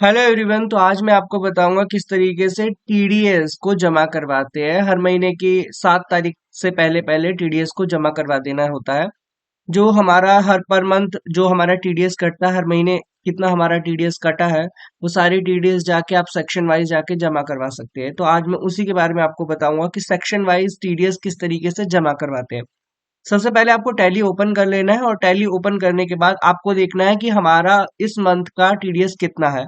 Hello everyone. तो आज मैं आपको बताऊंगा किस तरीके से टीडीएस को जमा करवाते हैं। हर महीने की 7 तारीख से पहले पहले टीडीएस को जमा करवा देना होता है। जो हमारा हर पर मंथ जो हमारा टीडीएस कटता है, हर महीने कितना हमारा टीडीएस कटा है, वो सारी टीडीएस जाके आप सेक्शन वाइज जाके जमा करवा सकते हैं। तो आज मैं उसी के बारे में आपको बताऊंगा कि सेक्शन वाइज टीडीएस किस तरीके से जमा करवाते हैं। सबसे पहले आपको टैली ओपन कर लेना है और टैली ओपन करने के बाद आपको देखना है कि हमारा इस मंथ का टीडीएस कितना है।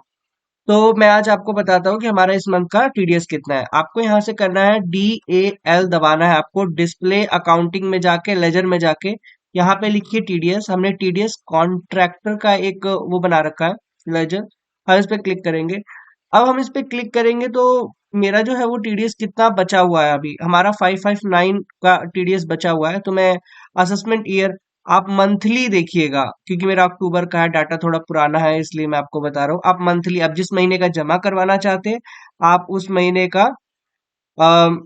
तो मैं आज आपको बताता हूँ कि हमारा इस मंथ का टीडीएस कितना है। आपको यहाँ से करना है DAL दबाना है। आपको डिस्प्ले अकाउंटिंग में जाके लेजर में जाके यहाँ पे लिखिए टीडीएस। हमने टीडीएस कॉन्ट्रैक्टर का एक वो बना रखा है, लेजर। हम इस पे क्लिक करेंगे। अब हम इस पे क्लिक करेंगे तो मेरा जो है वो टीडीएस कितना बचा हुआ है। अभी हमारा 559 का टीडीएस बचा हुआ है। तो मैं असेसमेंट ईयर, आप मंथली देखिएगा क्योंकि मेरा अक्टूबर का है, डाटा थोड़ा पुराना है इसलिए मैं आपको बता रहा हूँ। आप मंथली, आप जिस महीने का जमा करवाना चाहते हैं, आप उस महीने का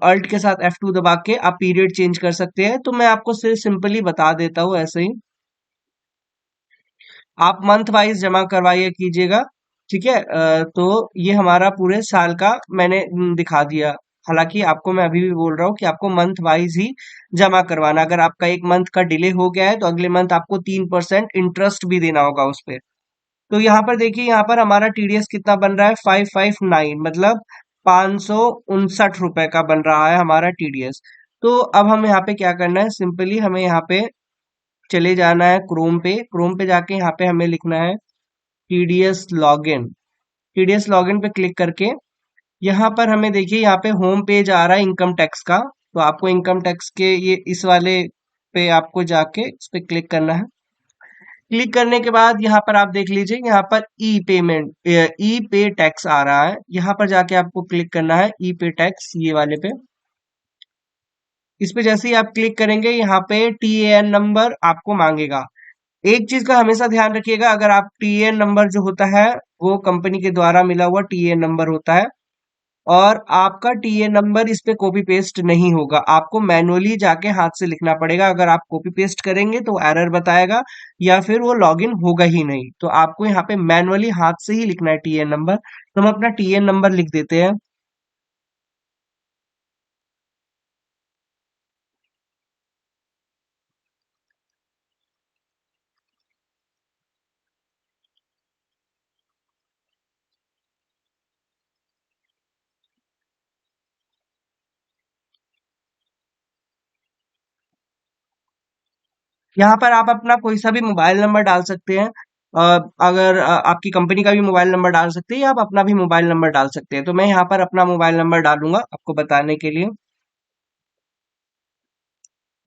अल्ट के साथ F2 दबा के आप पीरियड चेंज कर सकते हैं। तो मैं आपको सिर्फ सिंपली बता देता हूँ ऐसे ही। आप मंथ वाइज जमा करवाइए कीजिएगा, ठीक है। तो ये हमारा पूरे साल का मैंने दिखा दिया। हालांकि आपको मैं अभी भी बोल रहा हूँ कि आपको मंथ वाइज ही जमा करवाना। अगर आपका एक मंथ का डिले हो गया है तो अगले मंथ आपको 3% इंटरेस्ट भी देना होगा उस पे। तो यहाँ पर देखिए, यहाँ पर हमारा टीडीएस कितना बन रहा है, 559, मतलब 559 रुपए का बन रहा है हमारा टीडीएस। तो अब हम यहाँ पे क्या करना है, सिंपली हमें यहाँ पे चले जाना है क्रोम पे। क्रोम पे जाके यहाँ पे हमें लिखना है टीडीएस लॉगिन। टीडीएस लॉगिन पे क्लिक करके यहाँ पर हमें देखिए, यहाँ पे होम पेज आ रहा है इनकम टैक्स का। तो आपको इनकम टैक्स के ये इस वाले पे आपको जाके इस पे क्लिक करना है। क्लिक करने के बाद यहाँ पर आप देख लीजिए, यहाँ पर ई पेमेंट, ई पे टैक्स आ रहा है। यहाँ पर जाके आपको क्लिक करना है ई पे टैक्स, ये वाले पे। इस पे जैसे ही आप क्लिक करेंगे, यहाँ पे TAN नंबर आपको मांगेगा। एक चीज का हमेशा ध्यान रखिएगा, अगर आप TAN नंबर जो होता है वो कंपनी के द्वारा मिला हुआ TAN नंबर होता है, और आपका टीए नंबर इस पे कॉपी पेस्ट नहीं होगा। आपको मैनुअली जाके हाथ से लिखना पड़ेगा। अगर आप कॉपी पेस्ट करेंगे तो एरर बताएगा या फिर वो लॉगिन होगा ही नहीं। तो आपको यहाँ पे मैनुअली हाथ से ही लिखना है टीएन नंबर। तो हम अपना टीएन नंबर लिख देते हैं। यहाँ पर आप अपना कोई सा भी मोबाइल नंबर डाल सकते हैं। अगर आपकी कंपनी का भी मोबाइल नंबर डाल सकते हैं या आप अपना भी मोबाइल नंबर डाल सकते हैं। तो मैं यहाँ पर अपना मोबाइल नंबर डालूंगा आपको बताने के लिए।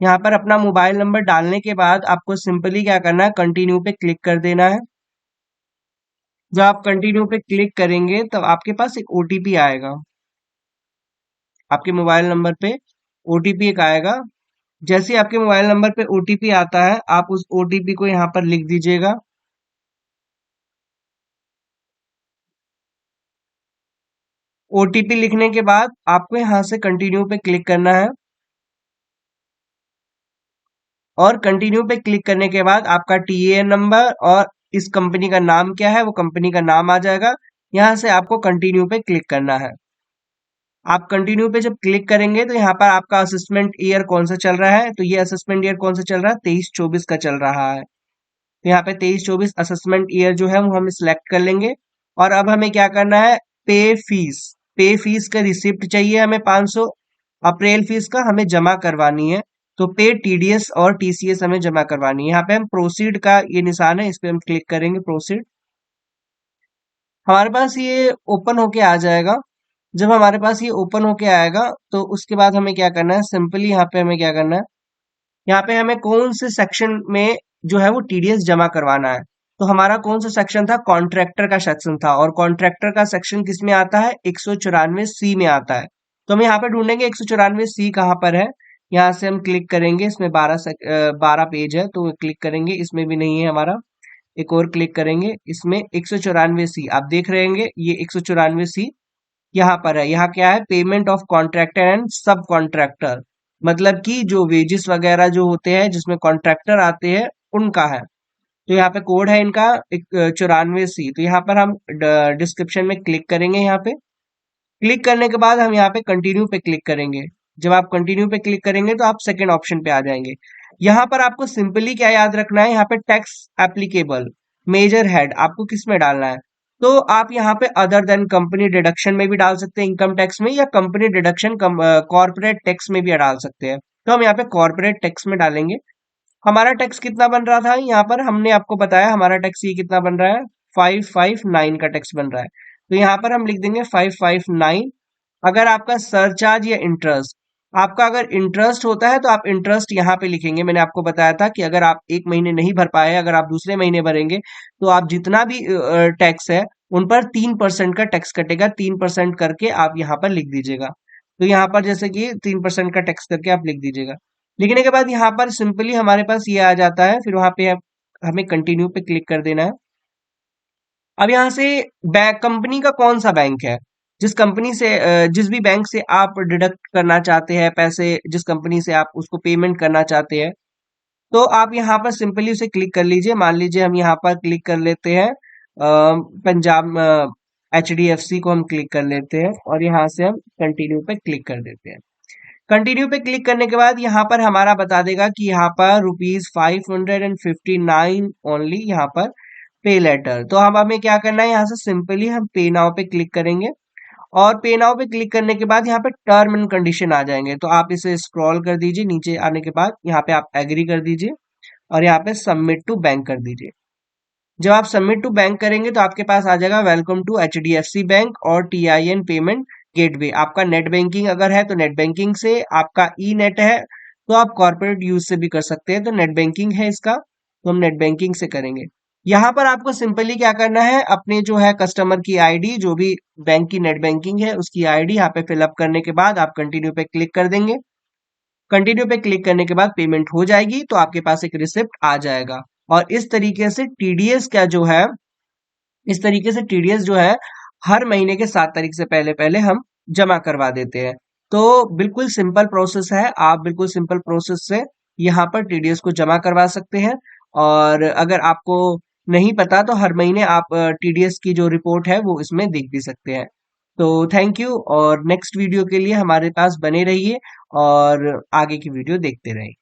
यहाँ पर अपना मोबाइल नंबर डालने के बाद आपको सिंपली क्या करना है, कंटिन्यू पे क्लिक कर देना है। जब आप कंटिन्यू पे क्लिक करेंगे तब आपके पास एक ओटीपी आएगा। आपके मोबाइल नंबर पे ओटीपी एक आएगा। जैसे ही आपके मोबाइल नंबर पे ओटीपी आता है, आप उस ओटीपी को यहाँ पर लिख दीजिएगा। ओटीपी लिखने के बाद आपको यहाँ से कंटिन्यू पे क्लिक करना है, और कंटिन्यू पे क्लिक करने के बाद आपका टीएएन नंबर और इस कंपनी का नाम क्या है वो कंपनी का नाम आ जाएगा। यहाँ से आपको कंटिन्यू पे क्लिक करना है। आप कंटिन्यू पे जब क्लिक करेंगे तो यहाँ पर आपका असेसमेंट ईयर कौन सा चल रहा है, तो ये असेसमेंट ईयर कौन सा चल रहा है, 23-24 का चल रहा है। तो यहाँ पे 23-24 असेसमेंट ईयर जो है वो हम सिलेक्ट कर लेंगे। और अब हमें क्या करना है, पे फीस। पे फीस का रिसिप्ट चाहिए हमें 500। अप्रैल फीस का हमें जमा करवानी है। तो पे टीडीएस और टीसीएस हमें जमा करवानी है। यहाँ पे हम प्रोसीड का ये निशान है, इस पे हम क्लिक करेंगे, प्रोसीड। हमारे पास ये ओपन होके आ जाएगा। जब हमारे पास ये ओपन होके आएगा तो उसके बाद हमें क्या करना है, सिंपली यहाँ पे हमें क्या करना है, यहाँ पे हमें कौन से सेक्शन में जो है वो टीडीएस जमा करवाना है। तो हमारा कौन सा सेक्शन था, कॉन्ट्रैक्टर का सेक्शन था। और कॉन्ट्रैक्टर का सेक्शन किस में आता है, 194C में आता है। तो हम यहाँ पे ढूंढेंगे 194C कहाँ पर है। यहाँ से हम क्लिक करेंगे, इसमें 12 पेज है तो क्लिक करेंगे, इसमें भी नहीं है हमारा। एक और क्लिक करेंगे, इसमें 194C आप देख रहे होंगे, ये 194C यहाँ पर है। यहाँ क्या है, पेमेंट ऑफ कॉन्ट्रैक्टर एंड सब कॉन्ट्रैक्टर, मतलब कि जो वेजेस वगैरह जो होते हैं जिसमें कॉन्ट्रैक्टर आते हैं उनका है। तो यहाँ पे कोड है इनका 94C। तो यहाँ पर हम डिस्क्रिप्शन में क्लिक करेंगे। यहाँ पे क्लिक करने के बाद हम यहाँ पे कंटिन्यू पे क्लिक करेंगे। जब आप कंटिन्यू पे क्लिक करेंगे तो आप सेकंड ऑप्शन पे आ जाएंगे। यहाँ पर आपको सिंपली क्या याद रखना है, यहाँ पे टैक्स एप्लीकेबल मेजर हेड आपको किस में डालना है। तो आप यहाँ पे अदर देन कंपनी डिडक्शन में भी डाल सकते हैं, इनकम टैक्स में, या कंपनी डिडक्शन कॉर्पोरेट टैक्स में भी डाल सकते हैं। तो हम यहाँ पे कॉर्पोरेट टैक्स में डालेंगे। हमारा टैक्स कितना बन रहा था, यहाँ पर हमने आपको बताया हमारा टैक्स ये कितना बन रहा है, 559 का टैक्स बन रहा है। तो यहाँ पर हम लिख देंगे 559। अगर आपका सरचार्ज या इंटरेस्ट, आपका अगर इंटरेस्ट होता है तो आप इंटरेस्ट यहाँ पे लिखेंगे। मैंने आपको बताया था कि अगर आप एक महीने नहीं भर पाए, अगर आप दूसरे महीने भरेंगे तो आप जितना भी टैक्स है उन पर 3% का टैक्स कटेगा। 3% करके आप यहाँ पर लिख दीजिएगा। तो यहाँ पर जैसे कि 3% का टैक्स करके आप लिख दीजिएगा। लिखने के बाद यहाँ पर सिंपली हमारे पास ये आ जाता है। फिर वहां पे हमें कंटिन्यू पे क्लिक कर देना है। अब यहाँ से बैंक, कंपनी का कौन सा बैंक है, जिस कंपनी से जिस भी बैंक से आप डिडक्ट करना चाहते हैं पैसे, जिस कंपनी से आप उसको पेमेंट करना चाहते हैं, तो आप यहाँ पर सिंपली उसे क्लिक कर लीजिए। मान लीजिए हम यहाँ पर क्लिक कर लेते हैं पंजाब HDFC को हम क्लिक कर लेते हैं और यहाँ से हम कंटिन्यू पे क्लिक कर देते हैं। कंटिन्यू पे क्लिक करने के बाद यहाँ पर हमारा बता देगा कि यहाँ पर ₹559 ओनली यहाँ पर पे लेटर। तो हम हमें क्या करना है, यहाँ से सिंपली हम पे नाउ पे क्लिक करेंगे और पे नाउ पे क्लिक करने के बाद यहाँ पे टर्म एंड कंडीशन आ जाएंगे। तो आप इसे स्क्रॉल कर दीजिए, नीचे आने के बाद यहाँ पे आप एग्री कर दीजिए और यहाँ पे सबमिट टू बैंक कर दीजिए। जब आप सबमिट टू बैंक करेंगे तो आपके पास आ जाएगा वेलकम टू HDFC बैंक और TIN पेमेंट गेटवे। आपका नेट बैंकिंग अगर है तो नेट बैंकिंग से, आपका ई नेट है तो आप कॉर्पोरेट यूज से भी कर सकते हैं। तो नेट बैंकिंग है इसका, तो हम नेट बैंकिंग से करेंगे। यहाँ पर आपको सिंपली क्या करना है, अपने जो है कस्टमर की आईडी, जो भी बैंक की नेट बैंकिंग है उसकी आईडी यहाँ पे फिलअप करने के बाद आप कंटिन्यू पे क्लिक कर देंगे। कंटिन्यू पे क्लिक करने के बाद पेमेंट हो जाएगी, तो आपके पास एक रिसिप्ट आ जाएगा। और इस तरीके से टीडीएस का जो है, इस तरीके से टीडीएस जो है हर महीने के 7 तारीख से पहले पहले हम जमा करवा देते हैं। तो बिल्कुल सिंपल प्रोसेस है, आप बिल्कुल सिंपल प्रोसेस से यहाँ पर टीडीएस को जमा करवा सकते हैं। और अगर आपको नहीं पता तो हर महीने आप टीडीएस की जो रिपोर्ट है वो इसमें देख भी सकते हैं। तो थैंक यू, और नेक्स्ट वीडियो के लिए हमारे पास बने रहिए और आगे की वीडियो देखते रहें।